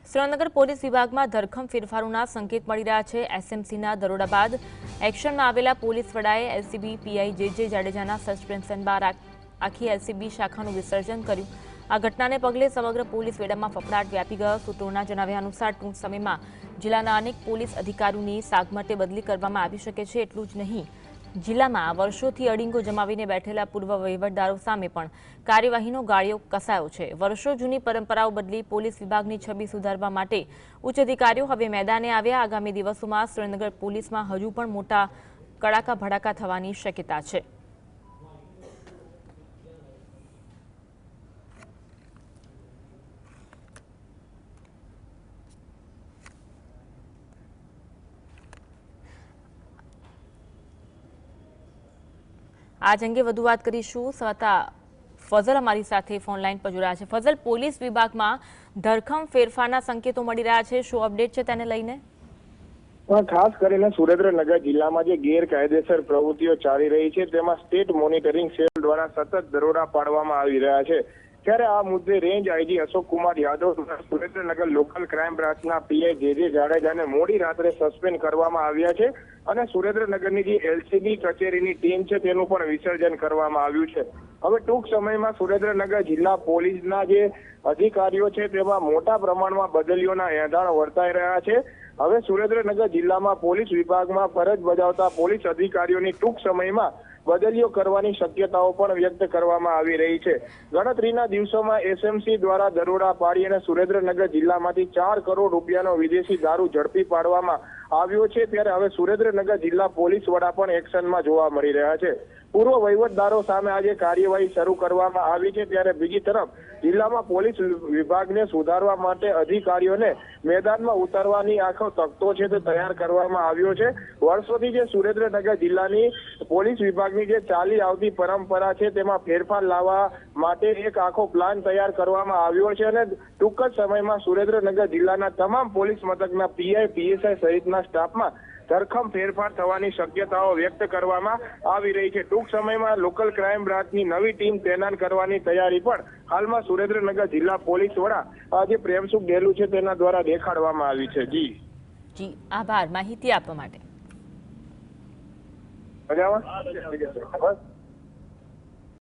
Surendranagar police વિભાગમાં ધરખમ ફેરફારોના સંકેત મળી રહ્યા છે। એસએમસીના દરોડા બાદ એક્શનમાં આવેલા પોલીસ વડાએ એલસીબી પીઆઈ જે જાડેજાના સસ્પેન્શન બાદ આખી એલસીબી શાખાનું વિસર્જન કર્યું। આ ઘટનાને પગલે સમગ્ર પોલીસ બેડામાં ફફડાટ વ્યાપી ગયો। સૂત્રોના જણાવ્યા અનુસાર ટૂંક સમયમાં જિલ્લાના અનેક પોલીસ અધિકારીઓની સાગમટે બદલી કરવામાં આવી શકે છે। એટલું જ નહીં, જિલ્લામાં વર્ષોથી અડીંગો જમાવીને બેઠેલા પૂર્વ વહીવટદારો સામે પણ કાર્યવાહીનો ગાળિયો કસાયો છે। વર્ષો જૂની પરંપરાઓ બદલી પોલીસ વિભાગની છબી સુધારવા માટે ઉચ્ચ અધિકારીઓ હવે મેદાને આવ્યા। આગામી દિવસોમાં સુરેન્દ્રનગર પોલીસમાં હજુ પણ મોટા કડાકા ભડાકા થવાની શક્યતા છે। आज अंगे વધુ વાત કરીશું। સવાતા ફઝલ અમારી સાથે ફોન લાઈન પર જોડાયા છે। ફઝલ, પોલીસ વિભાગમાં ધરખમ ફેરફારના સંકેતો મળી રહ્યા છે, શું અપડેટ છે તેને લઈને? ખાસ કરીને સુરેન્દ્રનગર જિલ્લામાં જે ગેરકાયદેસર પ્રવૃત્તિઓ ચાલી રહી છે તેમાં સ્ટેટ મોનિટરિંગ સેલ દ્વારા સતત દરોડા પાડવામાં આવી રહ્યા છે। ત્યારે આ મુદ્દે રેન્જ આઈજી અશોક કુમાર યાદવ દ્વારા સુરેન્દ્રનગર લોકલ ક્રાઇમ બ્રાન્ચના પીઆઈ જે જાડેજાને મોડી રાત્રે સસ્પેન્ડ કરવામાં આવ્યા છે અને સુરેન્દ્રનગરની જે એલસીબી કચેરીની ટીમ છે તેનું પણ વિસર્જન કરવામાં આવ્યું છે। હવે ટૂંક સમયમાં સુરેન્દ્રનગર જિલ્લા પોલીસના જે અધિકારીઓ છે તેમાં મોટા પ્રમાણમાં બદલીઓના એંધાણ વર્તાઈ રહ્યા છે। હવે સુરેન્દ્રનગર જિલ્લામાં પોલીસ વિભાગમાં ફરજ બજાવતા પોલીસ અધિકારીઓની ટૂંક સમયમાં બદલીઓ કરવાની શક્યતાઓ પણ વ્યક્ત કરવામાં આવી રહી છે। ગણતરીના દિવસોમાં એસએમસી દ્વારા દરોડા પાડી અને સુરેન્દ્રનગર જિલ્લામાંથી 4 કરોડ રૂપિયાનો વિદેશી દારૂ ઝડપી પાડવામાં આવ્યો છે। ત્યારે હવે સુરેન્દ્રનગર જિલ્લા પોલીસ વડા પણ એક્શનમાં જોવા મળી રહ્યા છે। પૂર્વ વહીવટદારો સામે આજે કાર્યવાહી શરૂ કરવામાં આવી છે। ત્યારે બીજી તરફ જિલ્લામાં પોલીસ વિભાગને સુધારવા માટે અધિકારીઓને મેદાનમાં ઉતારવાની આખો તખતો છે તે તૈયાર કરવામાં આવ્યો છે। વર્ષોથી જે સુરેન્દ્રનગર જિલ્લાની પોલીસ વિભાગની જે ચાલી આવતી પરંપરા છે તેમાં ફેરફાર લાવવા માટે એક આખો પ્લાન તૈયાર કરવામાં આવ્યો છે અને ટૂંક જ સમયમાં સુરેન્દ્રનગર જિલ્લાના તમામ પોલીસ મથકના પીઆઈ પીએસઆઈ સહિતના સ્ટાફમાં ધરખમ ફેરફાર થવાની શક્યતાઓ વ્યક્ત કરવામાં આવી રહી છે। ટૂંક સમયમાં લોકલ ક્રાઇમ બ્રાન્ચની નવી ટીમ તૈનાત કરવાની તૈયારી પણ હાલમાં સુરેન્દ્રનગર જિલ્લા પોલીસ વડા જે પ્રેમસુખ ડેલુ છે તેના દ્વારા દેખાડવામાં આવી છે। જી આભાર માહિતી આપવા માટે। મજામાં?